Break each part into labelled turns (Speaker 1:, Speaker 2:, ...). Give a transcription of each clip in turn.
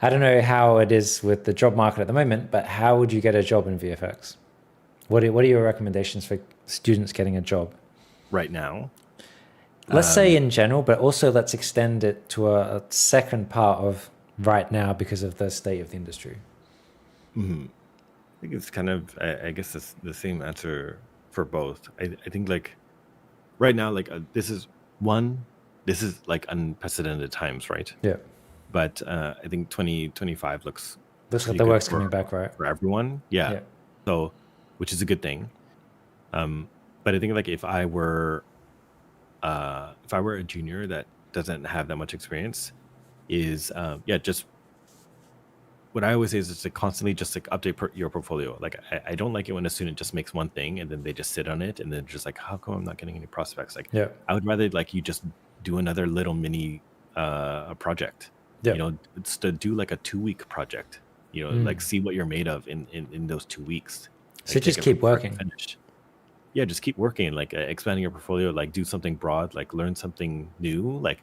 Speaker 1: I don't know how it is with the job market at the moment, but how would you get a job in VFX? What are your recommendations for students getting a job?
Speaker 2: Right now.
Speaker 1: Let's say in general, but also let's extend it to a second part of right now because of the state of the industry.
Speaker 2: Mhm. I think it's kind of, I guess it's the same answer for both. I think like right now, like this is like unprecedented times, right?
Speaker 1: Yeah.
Speaker 2: But I think 2025 looks
Speaker 1: Looks like
Speaker 2: pretty
Speaker 1: the
Speaker 2: good
Speaker 1: work's coming back, right?
Speaker 2: for everyone. Yeah.
Speaker 1: Yeah.
Speaker 2: So, which is a good thing. But I think like if I were a junior that doesn't have that much experience, is yeah, just what I always say is just to constantly just like update your portfolio. Like I don't like it when a student just makes one thing and then they just sit on it and then just like, how come I'm not getting any prospects? Like
Speaker 1: Yeah.
Speaker 2: I would rather like you just do another little mini project.
Speaker 1: Yeah.
Speaker 2: You know, it's to do like a 2-week project. You know, like see what you're made of in those 2 weeks.
Speaker 1: So
Speaker 2: Like take
Speaker 1: just
Speaker 2: it from
Speaker 1: keep
Speaker 2: start to
Speaker 1: working.
Speaker 2: finish. Yeah, just keep working, like expanding your portfolio, like do something broad, like learn something new, like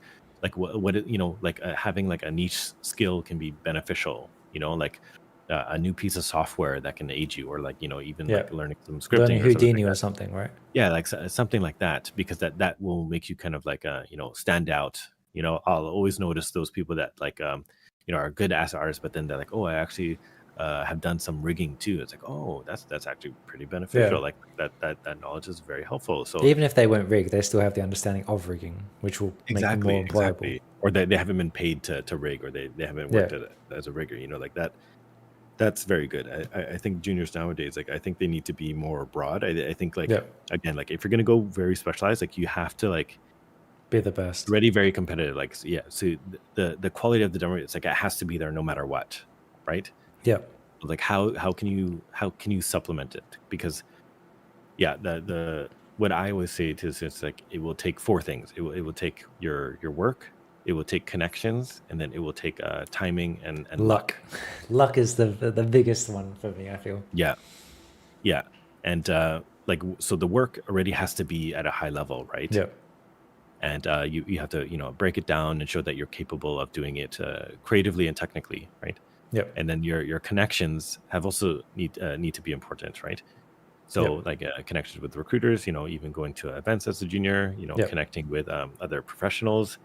Speaker 2: you know, like having like a niche skill can be beneficial, you know, like a new piece of software that can aid you, or like, you know, even
Speaker 1: Yeah.
Speaker 2: like learning some
Speaker 1: Learning
Speaker 2: scripting or something
Speaker 1: Houdini
Speaker 2: like
Speaker 1: or
Speaker 2: that.
Speaker 1: something, right?
Speaker 2: Yeah, like something like that, because that will make you kind of like you know, stand out. You know, I'll always notice those people that like you know, are good as artists, but then they're like, oh, I actually have done some rigging too. It's like, oh, that's actually pretty
Speaker 1: Yeah.
Speaker 2: beneficial. Like that knowledge is very helpful. So
Speaker 1: Even if they won't rig, they still have the understanding of rigging, which will make them more employable.
Speaker 2: exactly. Or they haven't been paid to rig, or they haven't
Speaker 1: Yeah.
Speaker 2: worked as a rigger. You know, like that. That's very good. I think juniors nowadays, like I think they need to be more broad. I think like
Speaker 1: Yeah.
Speaker 2: again, like if you're gonna go very specialized, like you have to like
Speaker 1: Be the best.
Speaker 2: already very competitive. Like yeah, so the quality of the demo, it's like it has to be there no matter what, right?
Speaker 1: Yeah.
Speaker 2: Like how can you supplement it? Because yeah, the what I always say to students, like it will take four things. It will take your work, it will take connections, and then it will take timing and
Speaker 1: Luck.
Speaker 2: luck.
Speaker 1: Luck is the biggest one for me, I feel.
Speaker 2: Yeah, yeah, and like so the work already has to be at a high level, right?
Speaker 1: Yeah.
Speaker 2: And you have to, you know, break it down and show that you're capable of doing it creatively and technically, right?
Speaker 1: Yeah.
Speaker 2: And then your connections have also need to be important, right?
Speaker 1: Yeah.
Speaker 2: So like connections with recruiters, you know, even going to events as a junior, you know,
Speaker 1: Yeah.
Speaker 2: connecting with other professionals.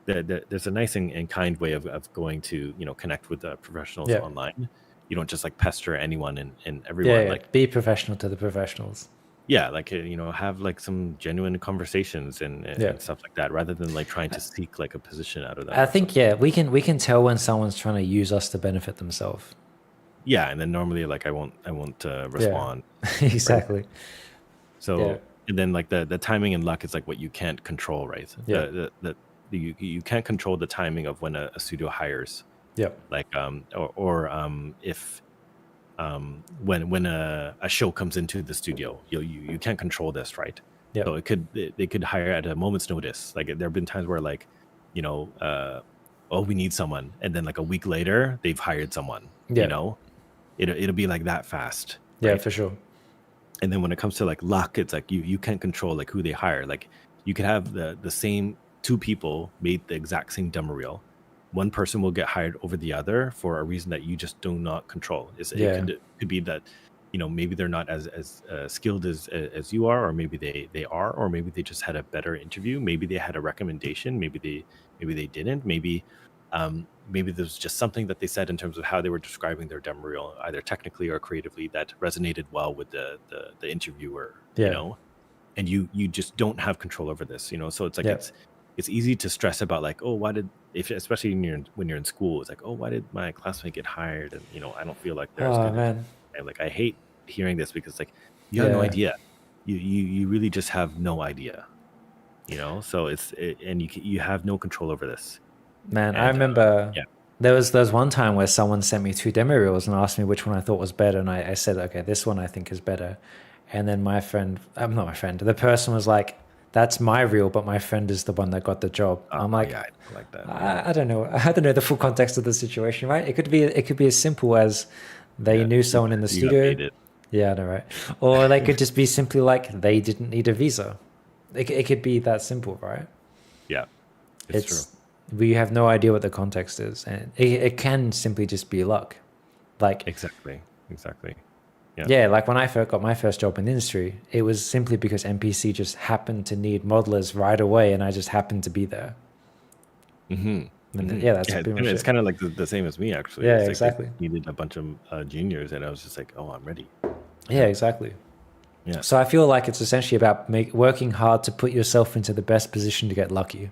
Speaker 2: There's a nice and kind way of going to, you know, connect with professionals
Speaker 1: Yeah.
Speaker 2: online. You don't just like pester anyone and
Speaker 1: Yeah.
Speaker 2: everyone.
Speaker 1: Yeah.
Speaker 2: Like
Speaker 1: Be professional to the professionals.
Speaker 2: yeah, like you know, have like some genuine conversations
Speaker 1: Yeah.
Speaker 2: and stuff like that, rather than like trying to seek like a position out of them
Speaker 1: I
Speaker 2: or
Speaker 1: think
Speaker 2: something.
Speaker 1: yeah, we can tell when someone's trying to use us to benefit themselves.
Speaker 2: Yeah, and then normally like I won't
Speaker 1: Yeah.
Speaker 2: respond, right?
Speaker 1: Exactly. Yeah.
Speaker 2: So and then like the timing and luck is like what you can't control, right?
Speaker 1: Yeah.
Speaker 2: You can't control the timing of when a studio hires,
Speaker 1: Yeah.
Speaker 2: like or if when a show comes into the studio, you can't control this, right?
Speaker 1: Yeah.
Speaker 2: So they could hire at a moment's notice. Like there have been times where like, you know, oh, we need someone, and then like a week later they've hired someone. You
Speaker 1: Yeah.
Speaker 2: know, it'll be like that fast,
Speaker 1: Yeah,
Speaker 2: right?
Speaker 1: for sure.
Speaker 2: And then when it comes to like luck, it's like you can't control like who they hire. Like you could have the same two people made the exact same demo reel. One person will get hired over the other for a reason that you just do not control. It
Speaker 1: Yeah.
Speaker 2: could be that, you know, maybe they're not as skilled as you are, or maybe they are, or maybe they just had a better interview. Maybe they had a recommendation. Maybe they didn't. Maybe there's just something that they said in terms of how they were describing their demo reel, either technically or creatively, that resonated well with the interviewer. You
Speaker 1: Yeah.
Speaker 2: know, and you just don't have control over this, you know. So it's like
Speaker 1: Yeah.
Speaker 2: it's easy to stress about like, oh, why did, if especially when you're in school, it's like, oh, why did my classmate get hired, and you know, I don't feel like they're as
Speaker 1: Oh
Speaker 2: good as,
Speaker 1: man.
Speaker 2: and like I hate hearing this, because like you have no
Speaker 1: Yeah.
Speaker 2: idea. You really just have no idea, you know. So and you have no control over this.
Speaker 1: Man, I
Speaker 2: And
Speaker 1: remember
Speaker 2: yeah.
Speaker 1: there was one time where someone sent me two demo reels and asked me which one I thought was better, and I said, okay, this one I think is better. And then my friend, I'm not my friend, the person was like, that's my reel, but my friend is the one that got the job. I'm like,
Speaker 2: Yeah, I don't like that.
Speaker 1: I don't know. I don't know the full context of the situation, right? It could be as simple as they
Speaker 2: Yeah,
Speaker 1: knew someone in the
Speaker 2: you got
Speaker 1: studio.
Speaker 2: baited.
Speaker 1: Yeah, I know, right? Or they could just be simply like they didn't need a visa. It could be that simple, right?
Speaker 2: Yeah, it's true.
Speaker 1: It's We have no idea what the context is, and it can simply just be luck. Like,
Speaker 2: Exactly. Yeah.
Speaker 1: yeah, like when I first got my first job in the industry, it was simply because MPC just happened to need modelers right away, and I just happened to be there. And yeah, that's
Speaker 2: Yeah,
Speaker 1: pretty much
Speaker 2: it's
Speaker 1: it.
Speaker 2: kind of like the same as me actually.
Speaker 1: Yeah,
Speaker 2: It's like they
Speaker 1: exactly.
Speaker 2: needed a bunch of juniors, and I was just like, oh, I'm ready.
Speaker 1: Yeah, exactly.
Speaker 2: Yeah.
Speaker 1: So I feel like it's essentially about working hard to put yourself into the best position to get lucky.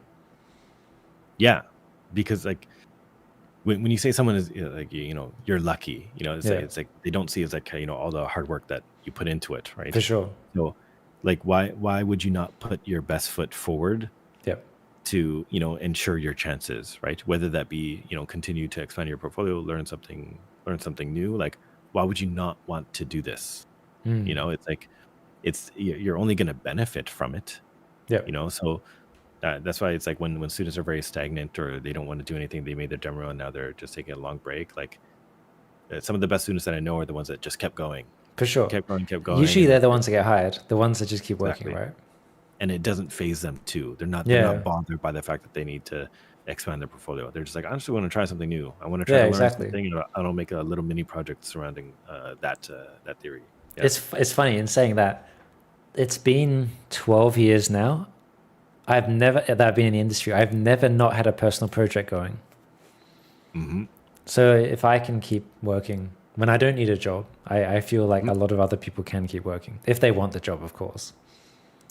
Speaker 2: Yeah, because like when you say someone is like you're lucky,
Speaker 1: Yeah,
Speaker 2: it's like they don't see it's like all the hard work that you put into it, right?
Speaker 1: for sure.
Speaker 2: So like why would you not put your best foot forward
Speaker 1: Yep.
Speaker 2: to ensure your chances, right? Whether that be continue to expand your portfolio, learn something new. Like why would you not want to do this?
Speaker 1: Mm.
Speaker 2: It's like you're only going to benefit from it,
Speaker 1: Yep.
Speaker 2: so that's why it's like when students are very stagnant or they don't want to do anything, they made their demo and now they're just taking a long break. Like some of the best students that I know are the ones that just kept going,
Speaker 1: For sure.
Speaker 2: kept going,
Speaker 1: Usually
Speaker 2: and
Speaker 1: they're the ones that get hired, the ones that just keep working,
Speaker 2: exactly,
Speaker 1: right?
Speaker 2: and it doesn't phase them too. They're not
Speaker 1: Yeah.
Speaker 2: bothered by the fact that they need to expand their portfolio. They're just like, I just want to try something new. I want to try
Speaker 1: Yeah,
Speaker 2: to learn
Speaker 1: exactly.
Speaker 2: something, and I don't make a little mini project surrounding that theory. Yeah.
Speaker 1: It's funny in saying that it's been 12 years now. I've never that I've been in the industry. I've never not had a personal project going.
Speaker 2: Mm-hmm.
Speaker 1: So if I can keep working when I don't need a job, I feel like a lot of other people can keep working if they want the job, of course.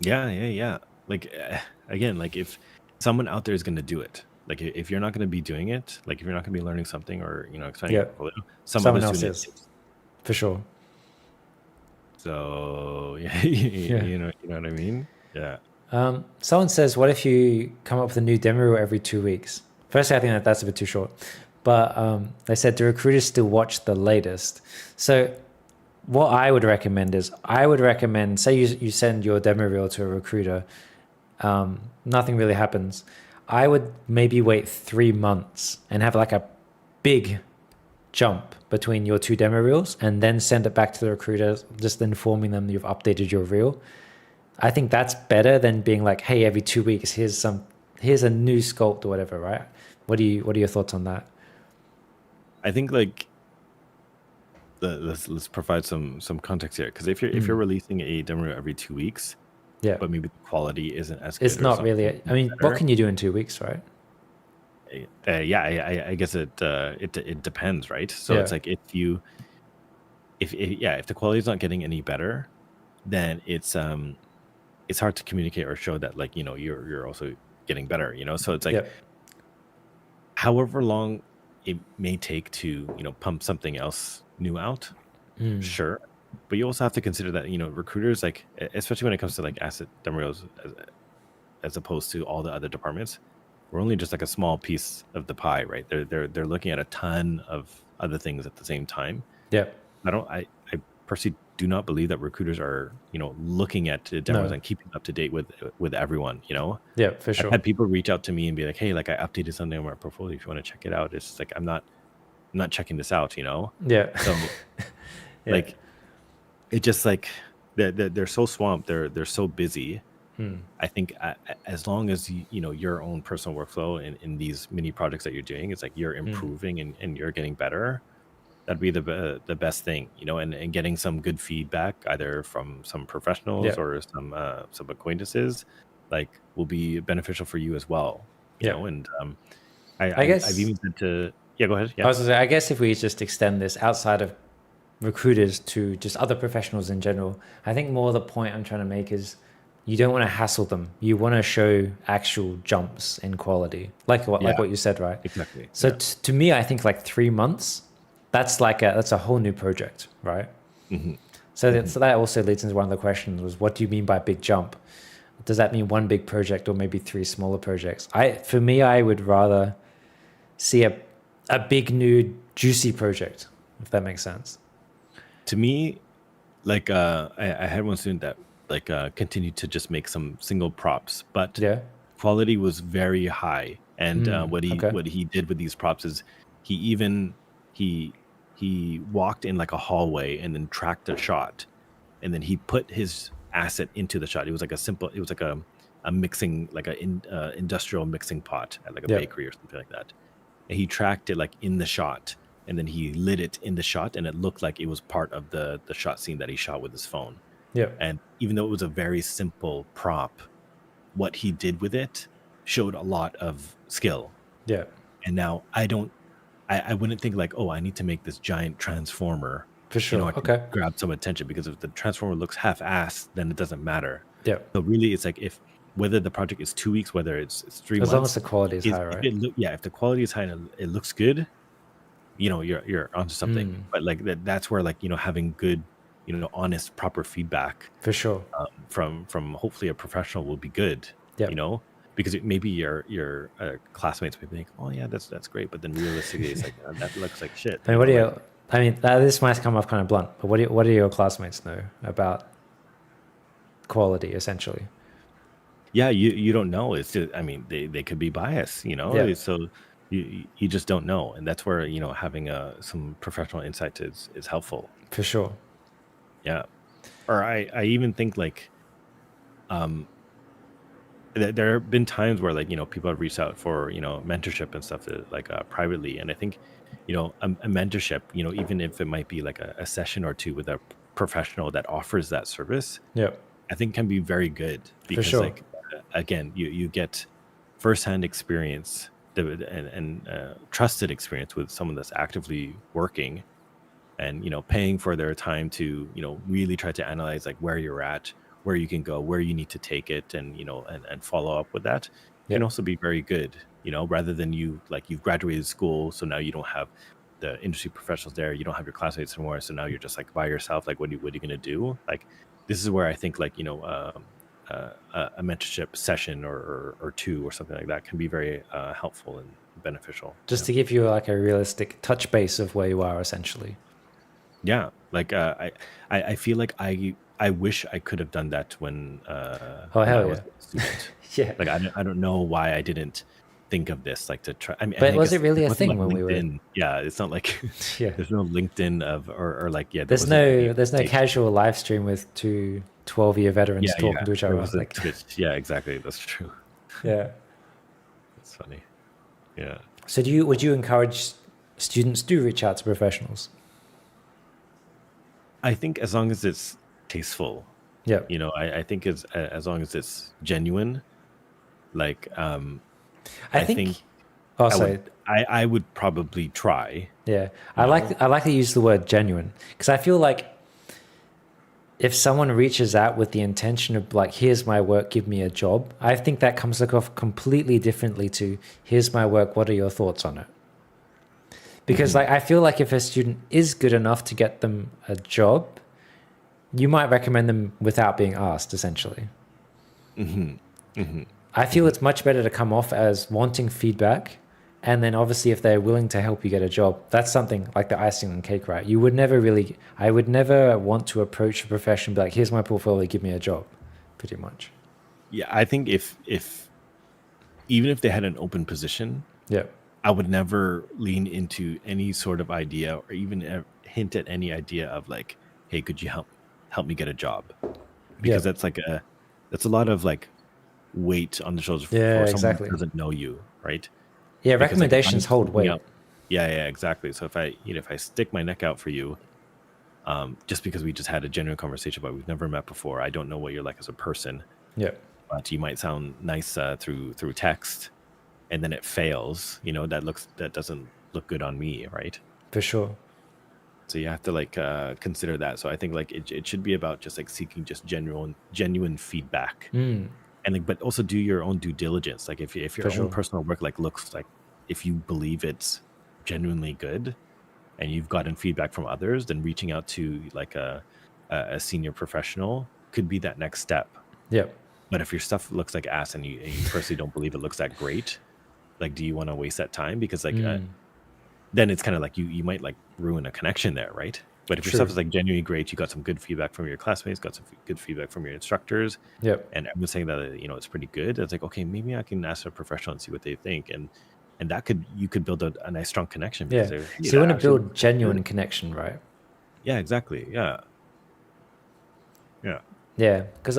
Speaker 2: Yeah. Like again, like if someone out there is going to do it, like if you're not going to be doing it, like if you're not going to be learning something or expanding your
Speaker 1: Yeah,
Speaker 2: portfolio,
Speaker 1: someone
Speaker 2: other's
Speaker 1: else
Speaker 2: doing
Speaker 1: is
Speaker 2: it.
Speaker 1: for sure.
Speaker 2: So yeah,
Speaker 1: Yeah.
Speaker 2: you know what I mean? Yeah.
Speaker 1: Someone says, "What if you come up with a new demo reel every 2 weeks?" Firstly, I think that that's a bit too short, but they said, "Do recruiters still watch the latest?" So what I would recommend is say you send your demo reel to a recruiter, nothing really happens. I would maybe wait 3 months and have like a big jump between your two demo reels and then send it back to the recruiter, just informing them you've updated your reel. I think that's better than being like, hey, every 2 weeks, here's a new sculpt or whatever, right? What are your thoughts on that?
Speaker 2: I think like let's provide some context here, because if you're releasing a demo every 2 weeks,
Speaker 1: Yeah.
Speaker 2: but maybe the quality isn't as
Speaker 1: It's
Speaker 2: good or
Speaker 1: not really,
Speaker 2: something
Speaker 1: I mean, what
Speaker 2: better.
Speaker 1: can you do in 2 weeks, right?
Speaker 2: Yeah, I guess it depends, right? So
Speaker 1: Yeah.
Speaker 2: it's like if the quality is not getting any better, then it's hard to communicate or show that like you're also getting better. So it's like
Speaker 1: Yeah.
Speaker 2: however long it may take to pump something else new out, sure, but you also have to consider that recruiters, like especially when it comes to like asset demos as opposed to all the other departments, we're only just like a small piece of the pie, right? They're looking at a ton of other things at the same time.
Speaker 1: Yeah.
Speaker 2: I personally do not believe that recruiters are looking at the demos
Speaker 1: No.
Speaker 2: and keeping up to date with everyone.
Speaker 1: Yeah, for
Speaker 2: I've
Speaker 1: sure.
Speaker 2: had people reach out to me and be like, hey, like I updated something on my portfolio, if you want to check it out. It's just like I'm not checking this out.
Speaker 1: Yeah.
Speaker 2: So
Speaker 1: Yeah.
Speaker 2: like it just like they're so swamped, they're so busy. I think as long as your own personal workflow in these mini projects that you're doing, it's like you're improving and you're getting better. That'd be the best thing, and getting some good feedback either from some professionals
Speaker 1: Yeah.
Speaker 2: or some acquaintances, like will be beneficial for you as well.
Speaker 1: Yeah.
Speaker 2: And
Speaker 1: I
Speaker 2: I've
Speaker 1: guess
Speaker 2: even said to go ahead.
Speaker 1: I
Speaker 2: Yeah.
Speaker 1: was gonna say, I guess if we just extend this outside of recruiters to just other professionals in general, I think more the point I'm trying to make is you don't want to hassle them. You want to show actual jumps in quality, like
Speaker 2: Yeah,
Speaker 1: what you said, right?
Speaker 2: exactly.
Speaker 1: So
Speaker 2: Yeah.
Speaker 1: to me, I think like 3 months, that's a whole new project, right?
Speaker 2: Hmm.
Speaker 1: So that also leads into one of the questions was, what do you mean by big jump? Does that mean one big project or maybe three smaller projects? For me, I would rather see a big new juicy project, if that makes sense.
Speaker 2: To me, like I had one student that like continued to just make some single props, but
Speaker 1: Yeah.
Speaker 2: quality was very high. And
Speaker 1: Okay.
Speaker 2: what he did with these props is he even he walked in like a hallway and then tracked a shot, and then he put his asset into the shot. It was like a mixing, like a industrial mixing pot at like a
Speaker 1: Yeah.
Speaker 2: bakery or something like that. And he tracked it like in the shot, and then he lit it in the shot, and it looked like it was part of the shot scene that he shot with his phone.
Speaker 1: Yeah.
Speaker 2: And even though it was a very simple prop, what he did with it showed a lot of skill.
Speaker 1: Yeah.
Speaker 2: And now I wouldn't think like, oh, I need to make this giant transformer.
Speaker 1: For sure.
Speaker 2: I can
Speaker 1: Okay.
Speaker 2: grab some attention, because if the transformer looks half-assed, then it doesn't matter.
Speaker 1: Yeah.
Speaker 2: So really, it's like whether the project is 2 weeks, whether it's 3 months,
Speaker 1: As long as the quality is high, right?
Speaker 2: if the quality is high and it looks good, you're onto something. But like that's where, like, having good, honest, proper feedback
Speaker 1: For sure.
Speaker 2: from hopefully a professional will be good.
Speaker 1: Yeah.
Speaker 2: Because maybe your classmates may think, oh yeah, that's great, but then realistically, it's like, that looks like shit.
Speaker 1: I mean, this might come off kind of blunt, but what do your classmates know about quality, essentially?
Speaker 2: Yeah, you don't know. It's just, I mean, they could be biased,
Speaker 1: Yeah.
Speaker 2: so you just don't know. And that's where, having some professional insight is helpful.
Speaker 1: For sure.
Speaker 2: Yeah. Or I even think like there have been times where, like, people have reached out for, mentorship and stuff, like privately. And I think, a mentorship, even if it might be like a session or two with a professional that offers that service,
Speaker 1: Yeah.
Speaker 2: I think can be very good, because
Speaker 1: sure.
Speaker 2: like, again, you get firsthand experience and trusted experience with someone that's actively working, and paying for their time to really try to analyze like where you're at, where you can go, where you need to take it, and and follow up with that can also be very good, rather than you've graduated school, so now you don't have the industry professionals there, you don't have your classmates anymore, so now you're just like by yourself, like what are you going to do? Like, this is where I think, like, a mentorship session or two or something like that can be very helpful and beneficial.
Speaker 1: Just to give you like a realistic touch base of where you are, essentially.
Speaker 2: Yeah, like I feel like I wish I could have done that when
Speaker 1: Oh,
Speaker 2: I
Speaker 1: hell
Speaker 2: was
Speaker 1: yeah.
Speaker 2: a student.
Speaker 1: Yeah.
Speaker 2: Like I don't know why I didn't think of this, like, to try. I mean,
Speaker 1: But
Speaker 2: I
Speaker 1: was
Speaker 2: guess
Speaker 1: it really
Speaker 2: it
Speaker 1: a
Speaker 2: wasn't
Speaker 1: thing
Speaker 2: like
Speaker 1: when we were?
Speaker 2: LinkedIn. Yeah, it's not like
Speaker 1: Yeah.
Speaker 2: there's no LinkedIn or like, yeah, there
Speaker 1: There's
Speaker 2: wasn't any
Speaker 1: no
Speaker 2: station.
Speaker 1: casual live stream with two 12-year veterans
Speaker 2: Yeah,
Speaker 1: talking to each
Speaker 2: there
Speaker 1: other.
Speaker 2: wasn't
Speaker 1: Like,
Speaker 2: Twitch. Yeah, exactly. That's true.
Speaker 1: yeah.
Speaker 2: That's funny. Yeah.
Speaker 1: So would you encourage students to reach out to professionals?
Speaker 2: I think as long as it's tasteful,
Speaker 1: Yeah.
Speaker 2: I think as long as it's genuine, like,
Speaker 1: I think.
Speaker 2: I
Speaker 1: Also,
Speaker 2: would I would probably try.
Speaker 1: yeah, I like to use the word genuine, because I feel like if someone reaches out with the intention of like, here's my work, give me a job, I think that comes off completely differently to, here's my work, what are your thoughts on it? Because like, I feel like if a student is good enough to get them a job, you might recommend them without being asked, essentially. I feel it's much better to come off as wanting feedback, and then obviously if they're willing to help you get a job, that's something like the icing on the cake, right? I would never want to approach a profession and be like, here's my portfolio, give me a job, pretty much.
Speaker 2: Yeah, I think if even if they had an open position,
Speaker 1: Yeah.
Speaker 2: I would never lean into any sort of idea or even hint at any idea of like, hey, could you help me get a job? Because that's a lot of like weight on the shoulders for someone who doesn't know you, right?
Speaker 1: Yeah,
Speaker 2: Because, like,
Speaker 1: recommendations hold weight.
Speaker 2: Yeah, exactly. So if I stick my neck out for you, just because we just had a genuine conversation, but we've never met before, I don't know what you're like as a person.
Speaker 1: Yeah.
Speaker 2: But you might sound nice through text, and then it fails. That doesn't look good on me, right?
Speaker 1: For sure.
Speaker 2: So you have to like consider that. So I think like it should be about just like seeking just genuine feedback. And like, but also do your own due diligence. Like if your own personal work like looks like, if you believe it's genuinely good and you've gotten feedback from others, then reaching out to like a senior professional could be that next step.
Speaker 1: Yeah.
Speaker 2: But if your stuff looks like ass and you personally don't believe it looks that great, like, do you want to waste that time? Because like then it's kind of like you might like ruin a connection there, right? But if your stuff is like genuinely great, you got some good feedback from your classmates, got some good feedback from your instructors, and everyone's saying that it's pretty good. It's like, okay, maybe I can ask a professional and see what they think, and you could build a nice strong connection.
Speaker 1: Yeah. So you want to build genuine connection, right?
Speaker 2: Yeah, exactly. Yeah.
Speaker 1: Yeah, because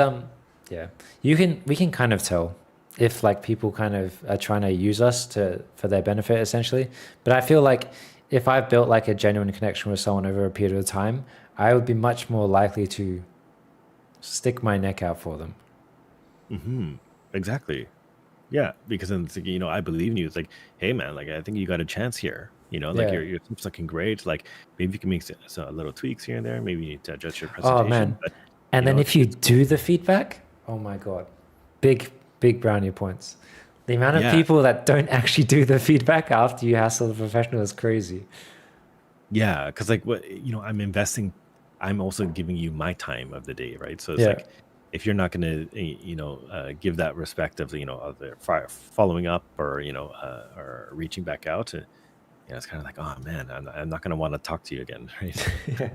Speaker 1: Yeah, we can kind of tell if like people kind of are trying to use us to for their benefit essentially. But I feel like if I've built like a genuine connection with someone over a period of time, I would be much more likely to stick my neck out for them.
Speaker 2: Hmm. Exactly. Yeah, because then it's like, I believe in you. It's like, hey man, like I think you got a chance here. Like
Speaker 1: Yeah.
Speaker 2: your team's looking great. Like maybe you can make so little tweaks here and there. Maybe you need to adjust your
Speaker 1: Oh
Speaker 2: presentation.
Speaker 1: man.
Speaker 2: But
Speaker 1: And then if you
Speaker 2: it's cool.
Speaker 1: do the feedback, oh my God, big brownie points. The amount of
Speaker 2: Yeah,
Speaker 1: people that don't actually do the feedback after you hassle the professional is crazy.
Speaker 2: yeah. Because like what I'm investing. I'm also giving you my time of the day, right? So it's
Speaker 1: Yeah.
Speaker 2: like if you're not going to give that respect of of the following up or or reaching back out, it's kind of like, oh man, I'm not going to want to talk to you again, right?
Speaker 1: Yeah.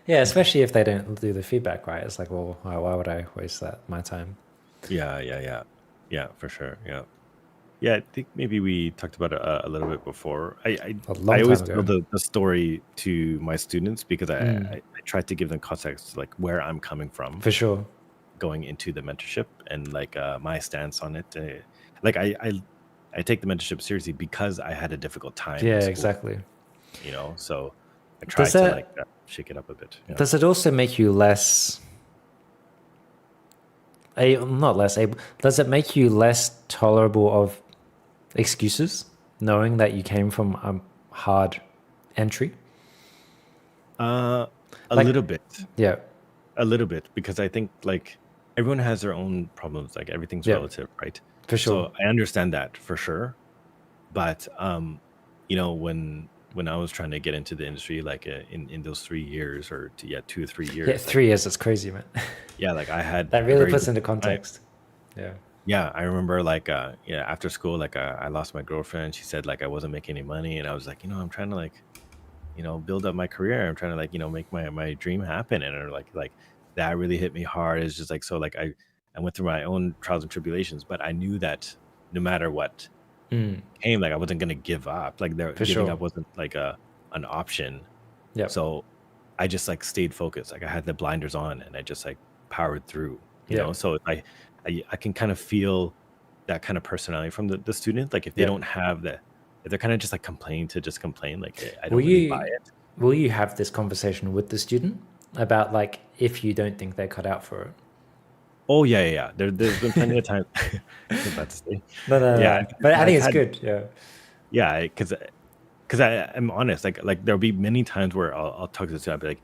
Speaker 1: Yeah, especially if they don't do the feedback right. It's like, well, why would I waste my time?
Speaker 2: Yeah, yeah, yeah, yeah, for sure. Yeah, yeah. I think maybe we talked about it a little bit before.
Speaker 1: A
Speaker 2: I
Speaker 1: long
Speaker 2: always
Speaker 1: time
Speaker 2: tell
Speaker 1: ago.
Speaker 2: the story to my students because
Speaker 1: Mm,
Speaker 2: I try to give them context, like where I'm coming from
Speaker 1: for sure.
Speaker 2: going into the mentorship and like my stance on it. Like I take the mentorship seriously because I had a difficult time in
Speaker 1: Yeah,
Speaker 2: school,
Speaker 1: exactly.
Speaker 2: So I try
Speaker 1: Does
Speaker 2: to like
Speaker 1: that
Speaker 2: shake it up a bit. Yeah.
Speaker 1: does it also make you less not less able? Does it make you less tolerable of excuses, knowing that you came from a hard entry?
Speaker 2: Uh, a
Speaker 1: Like,
Speaker 2: little bit.
Speaker 1: yeah,
Speaker 2: A little bit, because I think like everyone has their own problems, like everything's
Speaker 1: yeah,
Speaker 2: relative, right?
Speaker 1: for sure.
Speaker 2: So I understand that for sure. But when I was trying to get into the industry, like in those 3 years or 2 or 3 years,
Speaker 1: Yeah,
Speaker 2: like
Speaker 1: 3 years. That's crazy, man.
Speaker 2: yeah, like I had
Speaker 1: That
Speaker 2: a
Speaker 1: really
Speaker 2: very
Speaker 1: puts into
Speaker 2: difficult time.
Speaker 1: context. Yeah.
Speaker 2: Yeah, I remember like yeah, after school, like I lost my girlfriend. She said like I wasn't making any money, and I was like, I'm trying to like build up my career. I'm trying to like make my dream happen, and like that really hit me hard. It's just like, so like I went through my own trials and tribulations, but I knew that no matter what
Speaker 1: Mm,
Speaker 2: came, like I wasn't gonna give up. Like there,
Speaker 1: for
Speaker 2: giving
Speaker 1: sure.
Speaker 2: up wasn't like an option.
Speaker 1: Yep.
Speaker 2: So I just like stayed focused. Like I had the blinders on, and I just like powered through.
Speaker 1: Yep.
Speaker 2: So if I can kind of feel that kind of personality from the student. Like if they don't
Speaker 1: Yep.
Speaker 2: have that, if they're kind of just like complain to just complain, like I
Speaker 1: Will
Speaker 2: don't really buy
Speaker 1: you
Speaker 2: it.
Speaker 1: will you have this conversation with the student about like if you don't think they're cut out for it?
Speaker 2: Oh yeah, yeah, yeah. There's been plenty of times. I was about to say,
Speaker 1: No, no,
Speaker 2: yeah,
Speaker 1: no. But I
Speaker 2: I've
Speaker 1: think it's
Speaker 2: had,
Speaker 1: good. Yeah.
Speaker 2: yeah, because I'm honest. Like there'll be many times where I'll talk to the student.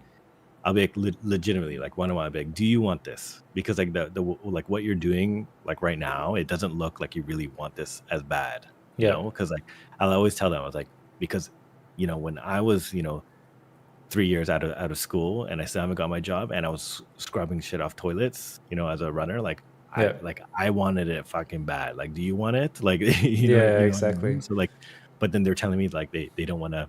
Speaker 2: I'll be like legitimately like one on one. I'll be like, do you want this? Because like the like what you're doing like right now, it doesn't look like you really want this as bad.
Speaker 1: Yeah.
Speaker 2: Because like I'll always tell them, I was like, because when I was 3 years out of school and I still haven't got my job and I was scrubbing shit off toilets, as a runner, like
Speaker 1: Yeah.
Speaker 2: I wanted it fucking bad. Like, do you want it? Like,
Speaker 1: Yeah,
Speaker 2: what I mean?
Speaker 1: exactly.
Speaker 2: So like, but then they're telling me like they don't want to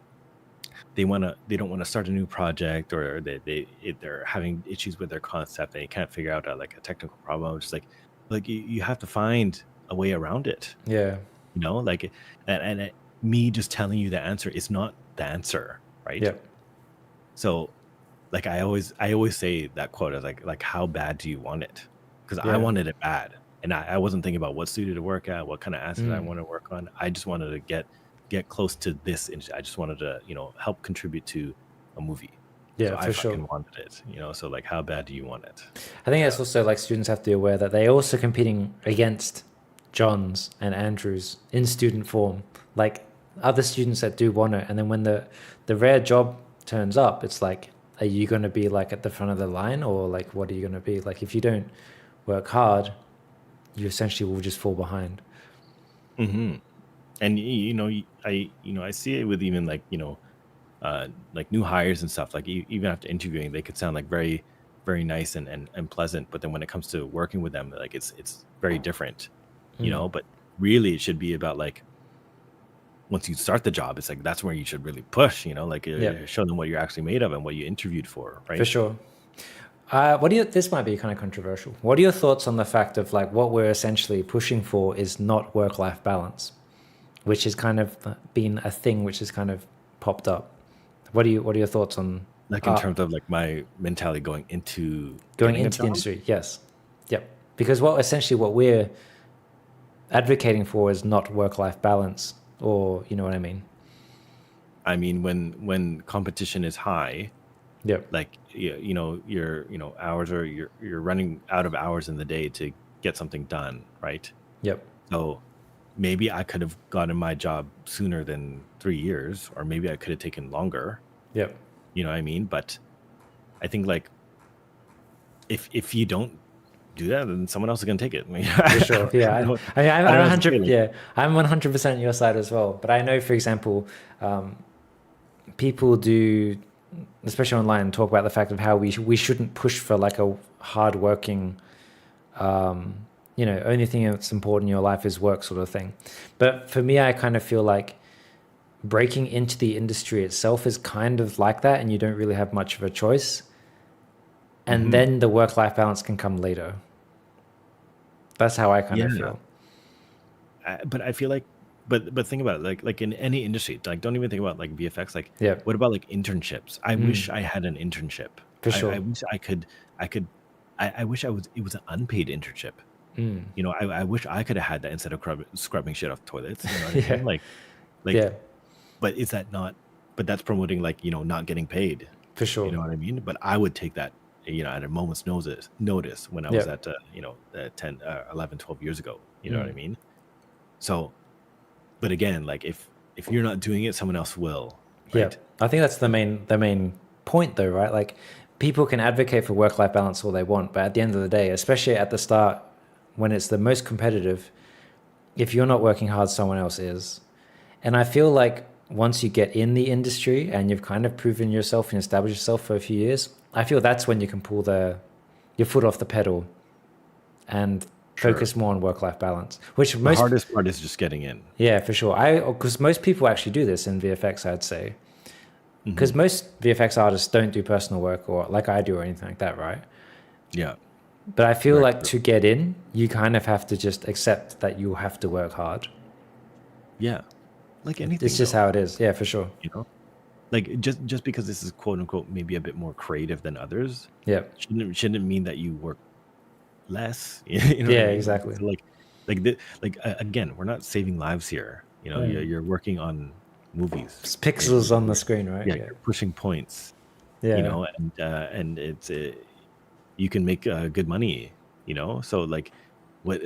Speaker 2: they don't want to start a new project, or they're having issues with their concept and they can't figure out like a technical problem. Just like you have to find a way around it,
Speaker 1: Yeah.
Speaker 2: like me just telling you the answer is not the answer, right?
Speaker 1: Yeah.
Speaker 2: So like I always say that quote as like how bad do you want it? Because I
Speaker 1: Yeah.
Speaker 2: wanted it bad, and I wasn't thinking about what studio to work at, what kind of assets I
Speaker 1: Mm.
Speaker 2: want to work on. I just wanted to get close to this industry. I just wanted to help contribute to a movie. So
Speaker 1: Yeah,
Speaker 2: I
Speaker 1: for sure.
Speaker 2: fucking wanted it. So like how bad do you want it?
Speaker 1: I think
Speaker 2: Yeah.
Speaker 1: it's also like students have to be aware that they're also competing against Johns and Andrews in student form, like other students that do want it. And then when the rare job turns up, it's like, are you going to be like at the front of the line, or like what are you going to be? Like if you don't work hard, you essentially will just fall behind.
Speaker 2: Hmm. And I see it with even like new hires and stuff. Like even after interviewing, they could sound like very, very nice and pleasant, but then when it comes to working with them, like it's very different,
Speaker 1: Mm.
Speaker 2: But really, it should be about like once you start the job, it's like that's where you should really push, like
Speaker 1: Yeah,
Speaker 2: show them what you're actually made of and what you interviewed for,
Speaker 1: for
Speaker 2: right?
Speaker 1: sure. This might be kind of controversial. What are your thoughts on the fact of like what we're essentially pushing for is not work-life balance, which has kind of been a thing which has kind of popped up. What are your thoughts on
Speaker 2: Like in
Speaker 1: uh,
Speaker 2: terms of like my mentality going into
Speaker 1: going
Speaker 2: getting a
Speaker 1: into the
Speaker 2: job.
Speaker 1: industry? Yes. Yep. Because what we're advocating for is not work-life balance, or you know what I mean?
Speaker 2: I mean, when competition is high,
Speaker 1: Yep.
Speaker 2: like your hours are you're running out of hours in the day to get something done, right?
Speaker 1: Yep.
Speaker 2: So maybe I could have gotten my job sooner than 3 years, or maybe I could have taken longer.
Speaker 1: Yep.
Speaker 2: You know what I mean? But I think like if you don't do that, then someone else is gonna take it. I mean,
Speaker 1: For sure. Yeah. I mean,
Speaker 2: I don't know
Speaker 1: I'm
Speaker 2: what to say.
Speaker 1: 100.
Speaker 2: Like,
Speaker 1: Yeah, I'm 100% your side as well. But I know, for example, people do, especially online, talk about the fact of how we shouldn't push for like a hardworking, only thing that's important in your life is work sort of thing. But for me, I kind of feel like breaking into the industry itself is kind of like that, and you don't really have much of a choice. And then the work-life balance can come later. That's how I kind of
Speaker 2: yeah,
Speaker 1: feel.
Speaker 2: but I feel like, but think about it, like in any industry, like don't even think about like VFX. Like,
Speaker 1: Yeah,
Speaker 2: what about like internships? I wish I had an internship.
Speaker 1: for
Speaker 2: I
Speaker 1: sure.
Speaker 2: wish I could. I wish it was an unpaid internship. I wish I could have had that instead of scrubbing shit off toilets. You know what I
Speaker 1: Yeah,
Speaker 2: mean? Like,
Speaker 1: yeah,
Speaker 2: but is that not? But that's promoting like not getting paid.
Speaker 1: for
Speaker 2: You
Speaker 1: sure.
Speaker 2: know what I mean? But I would take that, at a moment's notice when I
Speaker 1: Yeah,
Speaker 2: was at 10, 11, 12 years ago. You know what I mean? So, but again, like if you're not doing it, someone else will,
Speaker 1: yeah.
Speaker 2: right?
Speaker 1: I think that's the main point, though, right? Like, people can advocate for work-life balance all they want, but at the end of the day, especially at the start, when it's the most competitive, if you're not working hard, someone else is. And I feel like once you get in the industry and you've kind of proven yourself and established yourself for a few years, I feel that's when you can pull your foot off the pedal and
Speaker 2: Sure.
Speaker 1: focus more on work-life balance, which
Speaker 2: The
Speaker 1: most,
Speaker 2: hardest part is just getting in.
Speaker 1: yeah, for sure. Because most people actually do this in VFX, I'd say. Because
Speaker 2: Hmm.
Speaker 1: most VFX artists don't do personal work or like I do or anything like that, right?
Speaker 2: Yeah.
Speaker 1: But I feel
Speaker 2: Very
Speaker 1: like
Speaker 2: true.
Speaker 1: to get in, you kind of have to just accept that you have to work hard.
Speaker 2: Yeah. Like
Speaker 1: It's
Speaker 2: anything
Speaker 1: just
Speaker 2: though,
Speaker 1: how it is. Yeah, for sure.
Speaker 2: you know? Like just because this is quote unquote maybe a bit more creative than others,
Speaker 1: Yeah.
Speaker 2: shouldn't mean that you work less. You know what I
Speaker 1: Yeah,
Speaker 2: mean?
Speaker 1: exactly.
Speaker 2: So again, we're not saving lives here. You're working on movies.
Speaker 1: It's pixels on the screen, right?
Speaker 2: Yeah,
Speaker 1: Yeah.
Speaker 2: you're pushing points.
Speaker 1: Yeah.
Speaker 2: And it's you can make good money. So like, what?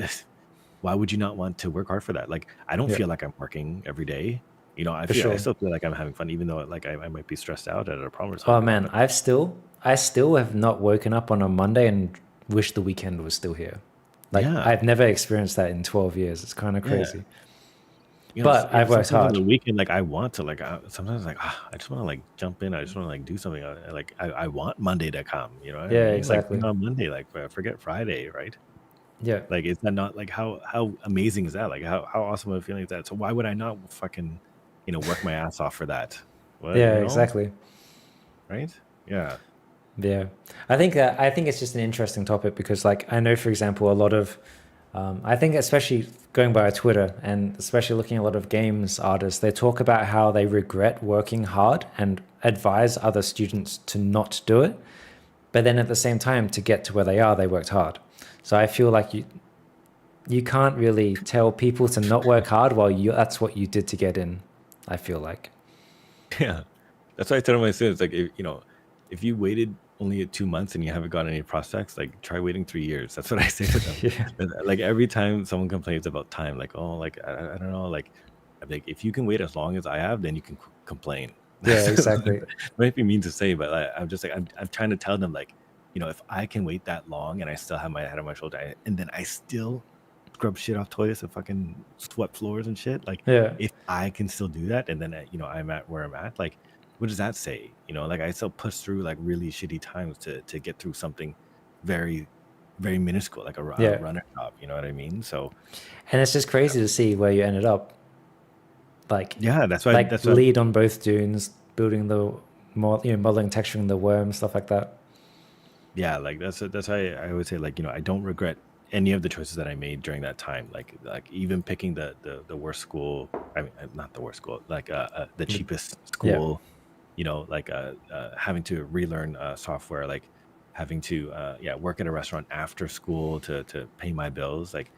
Speaker 2: Why would you not want to work hard for that? Like, I don't
Speaker 1: Yeah.
Speaker 2: feel like I'm working every day. I
Speaker 1: For
Speaker 2: I
Speaker 1: sure.
Speaker 2: still feel like I'm having fun, even though like I might be stressed out at a problem or
Speaker 1: Oh
Speaker 2: something.
Speaker 1: man,
Speaker 2: But
Speaker 1: I still have not woken up on a Monday and wish the weekend was still here. Like,
Speaker 2: yeah,
Speaker 1: I've never experienced that in 12 years. It's kind of
Speaker 2: yeah.
Speaker 1: crazy. But I've worked
Speaker 2: Sometimes on
Speaker 1: hard.
Speaker 2: the weekend, like I want to, like sometimes like I just want to like jump in. I just want to like do something. I want Monday to come. You know what I
Speaker 1: Yeah,
Speaker 2: mean? Like
Speaker 1: exactly.
Speaker 2: on Monday, like forget Friday, right?
Speaker 1: Yeah.
Speaker 2: Like, is that not like how amazing is that? Like how awesome of a feeling is that? So why would I not fucking work my ass off for that? What
Speaker 1: Yeah, exactly.
Speaker 2: right? Yeah.
Speaker 1: Yeah. I think it's just an interesting topic because, like, I know, for example, a lot of I think, especially going by Twitter and especially looking at a lot of games artists, they talk about how they regret working hard and advise other students to not do it. But then at the same time, to get to where they are, they worked hard. So I feel like you can't really tell people to not work hard while that's what you did to get in. I feel like.
Speaker 2: Yeah, that's why I tell my students, like, if you waited only 2 months and you haven't got any prospects, like try waiting 3 years. That's what I say to them.
Speaker 1: Yeah.
Speaker 2: Like every time someone complains about time, like, oh, like I don't know, like I'm like, if you can wait as long as I have, then you can complain.
Speaker 1: Yeah,
Speaker 2: That
Speaker 1: exactly.
Speaker 2: might be mean to say, but I'm just like I'm trying to tell them, like, if I can wait that long and I still have my head on my shoulder, and then I still scrub shit off toilets and fucking swept floors and shit, like
Speaker 1: Yeah.
Speaker 2: if I can still do that, and then I'm at where I'm at, like what does that say? Like I still push through like really shitty times to get through something very, very minuscule, like a
Speaker 1: Yeah.
Speaker 2: runner job. You know what I mean? So
Speaker 1: And it's just crazy to see where you ended up. Like,
Speaker 2: yeah, that's why
Speaker 1: like lead on both dunes, building the modeling, texturing the worm, stuff like that.
Speaker 2: yeah, like that's why I would say, like, I don't regret any of the choices that I made during that time. Like even picking the worst school. I mean, not the worst school, like the cheapest
Speaker 1: Yeah.
Speaker 2: school. Like having to relearn software, like having to work at a restaurant after school to pay my bills, like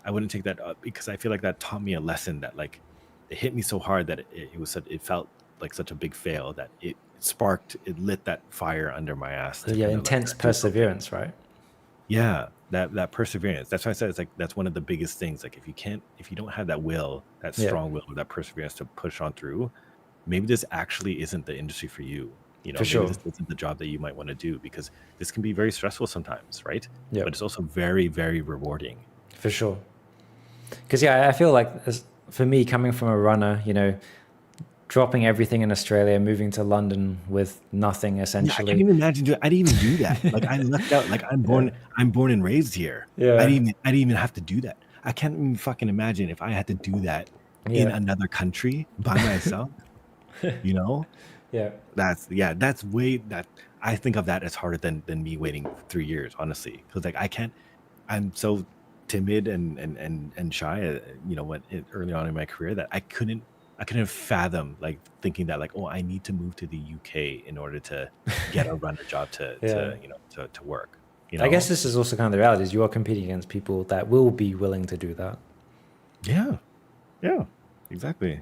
Speaker 2: I wouldn't take that up, because I feel like that taught me a lesson that, like, it hit me so hard that it felt like such a big fail that it lit that fire under my ass to
Speaker 1: Yeah,
Speaker 2: kind of like
Speaker 1: intense
Speaker 2: do something.
Speaker 1: perseverance, right?
Speaker 2: Yeah, that perseverance. That's why I said it's like that's one of the biggest things. Like if you don't have that will, that
Speaker 1: Yeah,
Speaker 2: strong will, or that perseverance to push on through, maybe this actually isn't the industry for you.
Speaker 1: for
Speaker 2: Maybe
Speaker 1: sure.
Speaker 2: this isn't the job that you might want to do, because this can be very stressful sometimes, right?
Speaker 1: Yeah,
Speaker 2: But it's also very, very rewarding.
Speaker 1: for sure. Because I feel like for me, coming from a runner, dropping everything in Australia, moving to London with nothing
Speaker 2: Yeah, I can't
Speaker 1: essentially.
Speaker 2: even imagine I didn't even do that. Like I left out. Like I'm born and raised here.
Speaker 1: Yeah.
Speaker 2: I didn't even have to do that. I can't even fucking imagine if I had to do that in
Speaker 1: Yeah.
Speaker 2: another country by myself. You know,
Speaker 1: Yeah.
Speaker 2: that's that I think of that as harder than me waiting 3 years, honestly, because like I'm so timid and shy, early on in my career, that I couldn't fathom like thinking that, like, oh, I need to move to the UK in order to get a runner job to work.
Speaker 1: I guess this is also kind of the reality, is you are competing against people that will be willing to do that.
Speaker 2: Yeah, exactly.